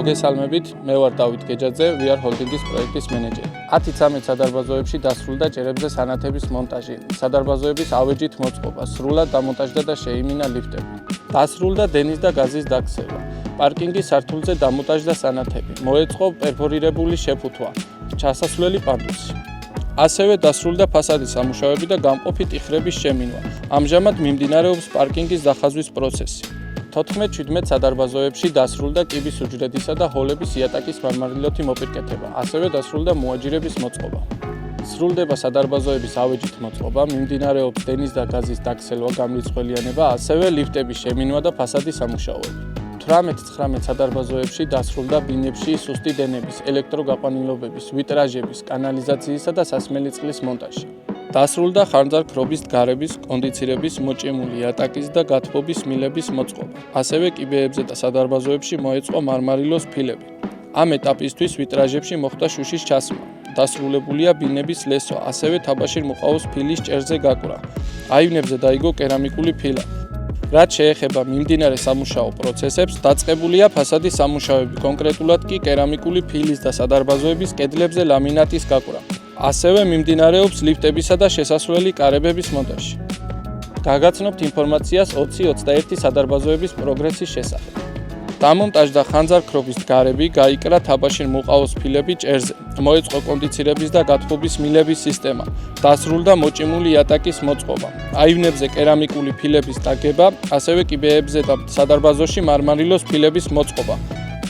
მოგესალმებით, მე ვარ დავით გეჯაძე, VR Holding-ის პროექტის მენეჯერი. 10-13 სადარბაზოებში დასრულდა ჭერებზე სანათების მონტაჟი, სადარბაზოების ავეჯით მოწყობა, სრულად დამონტაჟდა და შეიმინა ლიფტები. დასრულდა დენის და გაზის დაქცევა, პარკინგის სართულზე დამონტაჟდა სანათები, მოეწყო პერფორირებული შეფუთვა, ჩასასვლელი პანდუსი. ასევე დასრულდა ფასადის სამუშაოები და გამყოფი ტიხრების შემინვა. ამჟამად მიმდინარეობს პარკინგის დახაზვის პროცესი. 14-17 სადარბაზოებში დასრულდა კიბის უჯრედისა და ჰოლების იატაკის მარმარილოთი მოპირკეთება, ასევე დასრულდა მოაჯირების მოწყობა. სრულდება სადარბაზოების ავეჯით მოწყობა, მიმდინარეობს დენის და გაზის დაქცევა, გამრიცხველიანება, ასევე ლიფტების შემინვა და ფასადის სამუშაოები. 18-19 სადარბაზოებში დასრულდა ბინებში სუსტი დენების, ელექტროგაყვანილობების, ვიტრაჟების, კანალიზაციისა და სასმელი წყლის მონტაჟი. დასრულდა ხანძარ-ქრობის გარების, კონდიცირების, მოჭიმული იატაკის და გათბობის მილების მოწყობა. ასევე კიბეებზე და სადარბაზოებში მოეწყო მარმარილოს ფილები. ამ ეტაპისთვის ვიტრაჟებში მოხდა შუშის ჩასმა. დასრულებულია ბინების ლესვა, ასევე თაბაშირ მოყავოს ფილის ჭერზე გაკვრა. აივნებზე დაიგო კერამიკული ფილა. რაც შეეხება მიმდინარე სამუშაო პროცესებს, დაწყებულია ფასადის სამუშაოები, კონკრეტულად კი კერამიკული ფილის და სადარბაზოების კედლებზე ლამინატის გაკვრა. ასევე მიმდინარეობს ლიფტებისა და შესასვლელი კარებების მონტაჟი. გაგაცნობთ ინფორმაციას 20-21 სადარბაზოების პროგრესის შესახებ. დამონტაჟდა ხანძარ-ქრობის გარები, გაიკრა თაბაშირ მოყავოს ფილები ჭერზე, მოეწყო კონდიცირების და გათბობის მილების სისტემა, დასრულდა მოჭიმული იატაკის მოწყობა, აივნებზე კერამიკული ფილების დაგება, ასევე კიბეებზე და სადარბაზოში მარმარილოს ფილების მოწყობა.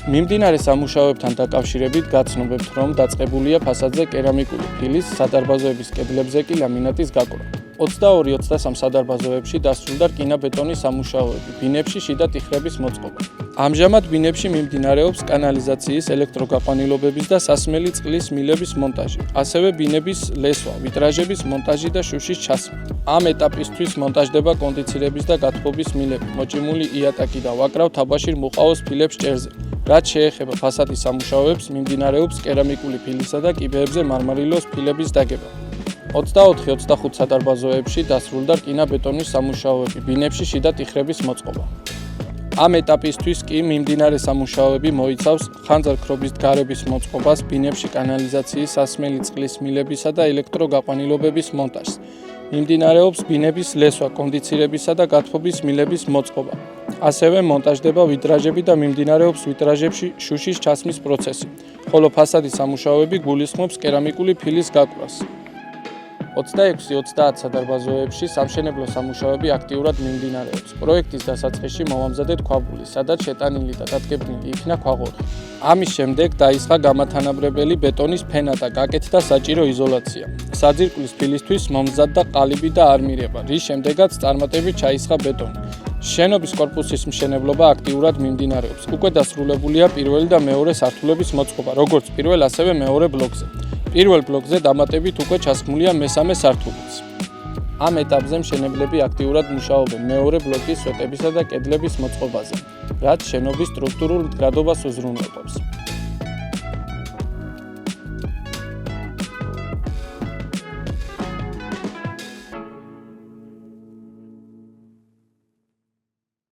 მიმდინარე სამუშაოებთან დაკავშირებით გაცნობებთ, რომ დაწყებულია ფასადზე კერამიკული ფილის, სადარბაზოების კედლებზე კი ლამინატის გაკვრა. 22-23 სადარბაზოებში დასრულდა რკინა-ბეტონის სამუშაოები, ბინებში შიდა ტიხრების მოწყობა. ამჟამად ბინებში მიმდინარეობს კანალიზაციის, ელექტროგაყვანილობების და სასმელი წყლის მილების მონტაჟი, ასევე ბინების ლესვა, ვიტრაჟების მონტაჟი და შუშის ჩასმა. ამ ეტაპისთვის მონტაჟდება კონდიცირების და გათბობის მილები, მოჭიმული იატაკი და ვაკრავ თაბაშირ მოყავოს ფილებს ჭერზე. რაც შეეხება ფასადის სამუშაოებს, მიმდინარეობს კერამიკული ფილისა და კიბეებზე მარმარილოს ფილების დაგება. 24-25 სადარბაზოებში დასრულდა რკინა-ბეტონის სამუშაოები, ბინებში შიდა ტიხრების მოწყობა. ამ ეტაპისთვის კი მიმდინარე სამუშაოები მოიცავს ხანძარ-ქრობის გარების მოწყობას, ბინებში კანალიზაციის, სასმელი წყლის მილებისა და ელექტროგაყვანილობების მონტაჟს. მიმდინარეობს ბინების ლესვა, კონდიცირებისა და გათბობის მილების მოწყობა. ასევე მონტაჟდება ვიტრაჟები და მიმდინარეობს ვიტრაჟებში შუშის ჩასმის პროცესი, ხოლო ფასადის სამუშაოები გულისხმობს კერამიკული ფილის გაკვრას. 26-30 სადარბაზოებში სამშენებლო სამუშაოები აქტიურად მიმდინარეობს. პროექტის დასაწყისში მოვამზადეთ ქვაბული, სადაც შეტანილი და დადგენილი იქნა ქვაღორღი. ამის შემდეგ დაისხა გამათანაბრებელი ბეტონის ფენა და გაკეთდა საჭირო იზოლაცია. საძირკვლის ფილისთვის მომზადდა ყალიბი და არმირება, რის შემდეგაც წარმატებით ჩაისხა ბეტონი. შენობის კორპუსის მშენებლობა აქტიურად მიმდინარეობს. უკვე დასრულებულია პირველი და მეორე სართულების მოწყობა, როგორც პირველ, ასევე მეორე ბლოკზე. პირველ ბლოკზე დამატებით უკვე ჩასქმულია მესამე სართულიც. ამ ეტაპზე მშენებლები აქტიურად მუშაობენ მეორე ბლოკის სვეტებისა და კედლების მოწყობაზე, რაც შენობის სტრუქტურულ მდგრადობას უზრუნველყოფს.